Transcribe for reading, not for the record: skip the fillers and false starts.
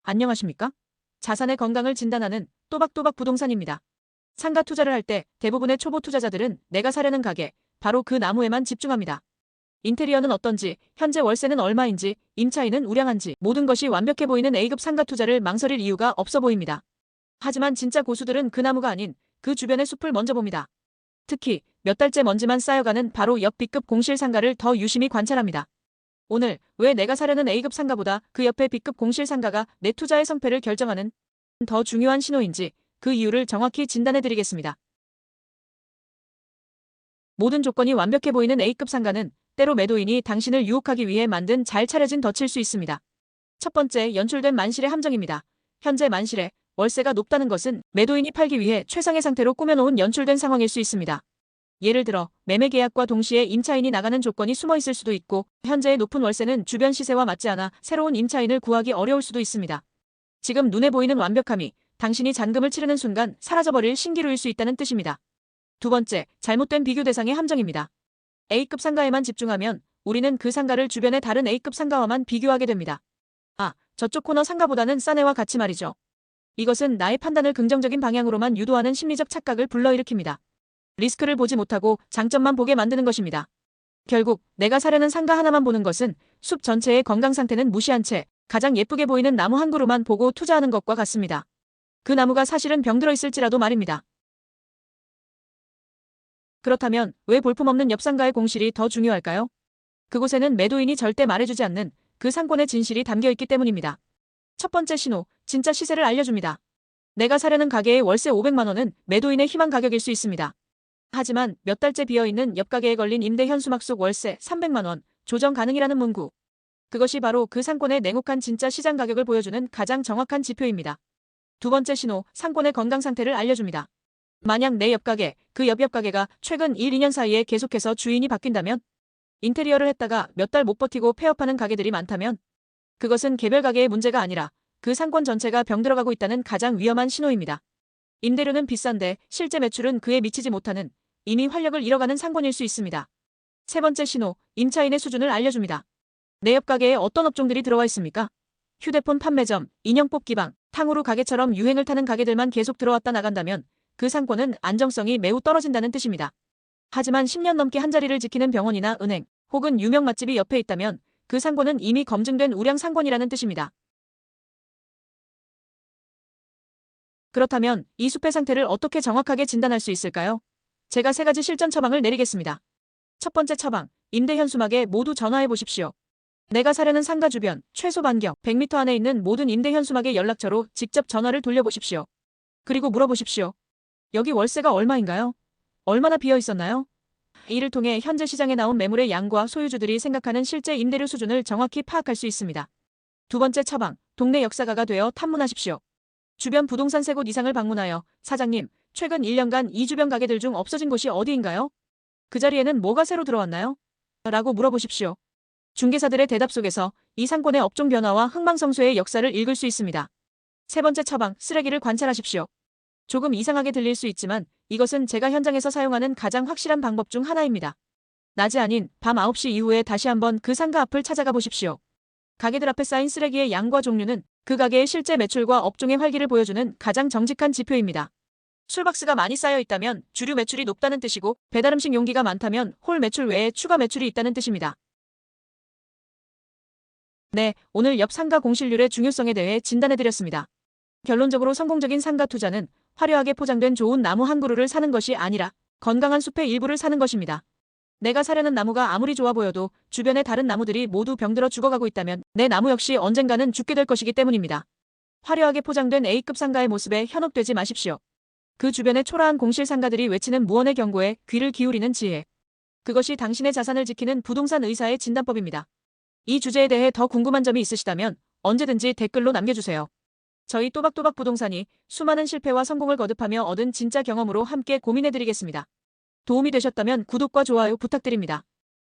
안녕하십니까? 자산의 건강을 진단하는 또박또박 부동산입니다. 상가 투자를 할 때 대부분의 초보 투자자들은 내가 사려는 가게, 바로 그 나무에만 집중합니다. 인테리어는 어떤지, 현재 월세는 얼마인지, 임차인은 우량한지 모든 것이 완벽해 보이는 A급 상가 투자를 망설일 이유가 없어 보입니다. 하지만 진짜 고수들은 그 나무가 아닌 그 주변의 숲을 먼저 봅니다. 특히 몇 달째 먼지만 쌓여가는 바로 옆 B급 공실 상가를 더 유심히 관찰합니다. 오늘 왜 내가 사려는 A급 상가보다 그 옆에 B급 공실 상가가 내 투자의 성패를 결정하는 더 중요한 신호인지 그 이유를 정확히 진단해드리겠습니다. 모든 조건이 완벽해 보이는 A급 상가는 때로 매도인이 당신을 유혹하기 위해 만든 잘 차려진 덫일 수 있습니다. 첫 번째, 연출된 만실의 함정입니다. 현재 만실의 월세가 높다는 것은 매도인이 팔기 위해 최상의 상태로 꾸며놓은 연출된 상황일 수 있습니다. 예를 들어 매매 계약과 동시에 임차인이 나가는 조건이 숨어 있을 수도 있고, 현재의 높은 월세는 주변 시세와 맞지 않아 새로운 임차인을 구하기 어려울 수도 있습니다. 지금 눈에 보이는 완벽함이 당신이 잔금을 치르는 순간 사라져버릴 신기루일 수 있다는 뜻입니다. 두 번째, 잘못된 비교 대상의 함정입니다. A급 상가에만 집중하면 우리는 그 상가를 주변의 다른 A급 상가와만 비교하게 됩니다. 아, 저쪽 코너 상가보다는 싸네와 같이 말이죠. 이것은 나의 판단을 긍정적인 방향으로만 유도하는 심리적 착각을 불러일으킵니다. 리스크를 보지 못하고 장점만 보게 만드는 것입니다. 결국 내가 사려는 상가 하나만 보는 것은 숲 전체의 건강 상태는 무시한 채 가장 예쁘게 보이는 나무 한 그루만 보고 투자하는 것과 같습니다. 그 나무가 사실은 병들어 있을지라도 말입니다. 그렇다면 왜 볼품없는 옆 상가의 공실이 더 중요할까요? 그곳에는 매도인이 절대 말해주지 않는 그 상권의 진실이 담겨 있기 때문입니다. 첫 번째 신호, 진짜 시세를 알려줍니다. 내가 사려는 가게의 월세 500만 원은 매도인의 희망 가격일 수 있습니다. 하지만 몇 달째 비어있는 옆 가게에 걸린 임대 현수막 속 월세 300만 원, 조정 가능이라는 문구. 그것이 바로 그 상권의 냉혹한 진짜 시장 가격을 보여주는 가장 정확한 지표입니다. 두 번째 신호, 상권의 건강 상태를 알려줍니다. 만약 내 옆 가게, 그 옆 가게가 최근 1, 2년 사이에 계속해서 주인이 바뀐다면, 인테리어를 했다가 몇 달 못 버티고 폐업하는 가게들이 많다면, 그것은 개별 가게의 문제가 아니라 그 상권 전체가 병들어가고 있다는 가장 위험한 신호입니다. 임대료는 비싼데 실제 매출은 그에 미치지 못하는 이미 활력을 잃어가는 상권일 수 있습니다. 세 번째 신호, 임차인의 수준을 알려줍니다. 내 옆 가게에 어떤 업종들이 들어와 있습니까? 휴대폰 판매점, 인형 뽑기방, 탕후루 가게처럼 유행을 타는 가게들만 계속 들어왔다 나간다면 그 상권은 안정성이 매우 떨어진다는 뜻입니다. 하지만 10년 넘게 한자리를 지키는 병원이나 은행, 혹은 유명 맛집이 옆에 있다면 그 상권은 이미 검증된 우량 상권이라는 뜻입니다. 그렇다면 이 숲의 상태를 어떻게 정확하게 진단할 수 있을까요? 제가 3가지 실전 처방을 내리겠습니다. 첫 번째 처방, 임대 현수막에 모두 전화해 보십시오. 내가 사려는 상가 주변, 최소 반경 100m 안에 있는 모든 임대 현수막의 연락처로 직접 전화를 돌려보십시오. 그리고 물어보십시오. 여기 월세가 얼마인가요? 얼마나 비어 있었나요? 이를 통해 현재 시장에 나온 매물의 양과 소유주들이 생각하는 실제 임대료 수준을 정확히 파악할 수 있습니다. 두 번째 처방, 동네 역사가가 되어 탐문하십시오. 주변 부동산 3곳 이상을 방문하여 사장님, 최근 1년간 이 주변 가게들 중 없어진 곳이 어디인가요? 그 자리에는 뭐가 새로 들어왔나요? 라고 물어보십시오. 중개사들의 대답 속에서 이 상권의 업종 변화와 흥망성쇠의 역사를 읽을 수 있습니다. 세 번째 처방, 쓰레기를 관찰하십시오. 조금 이상하게 들릴 수 있지만 이것은 제가 현장에서 사용하는 가장 확실한 방법 중 하나입니다. 낮이 아닌 밤 9시 이후에 다시 한번 그 상가 앞을 찾아가 보십시오. 가게들 앞에 쌓인 쓰레기의 양과 종류는 그 가게의 실제 매출과 업종의 활기를 보여주는 가장 정직한 지표입니다. 술박스가 많이 쌓여 있다면 주류 매출이 높다는 뜻이고, 배달음식 용기가 많다면 홀 매출 외에 추가 매출이 있다는 뜻입니다. 네, 오늘 옆 상가 공실률의 중요성에 대해 진단해드렸습니다. 결론적으로 성공적인 상가 투자는 화려하게 포장된 좋은 나무 한 그루를 사는 것이 아니라 건강한 숲의 일부를 사는 것입니다. 내가 사려는 나무가 아무리 좋아 보여도 주변의 다른 나무들이 모두 병들어 죽어가고 있다면 내 나무 역시 언젠가는 죽게 될 것이기 때문입니다. 화려하게 포장된 A급 상가의 모습에 현혹되지 마십시오. 그 주변의 초라한 공실 상가들이 외치는 무언의 경고에 귀를 기울이는 지혜. 그것이 당신의 자산을 지키는 부동산 의사의 진단법입니다. 이 주제에 대해 더 궁금한 점이 있으시다면 언제든지 댓글로 남겨주세요. 저희 또박또박 부동산이 수많은 실패와 성공을 거듭하며 얻은 진짜 경험으로 함께 고민해드리겠습니다. 도움이 되셨다면 구독과 좋아요 부탁드립니다.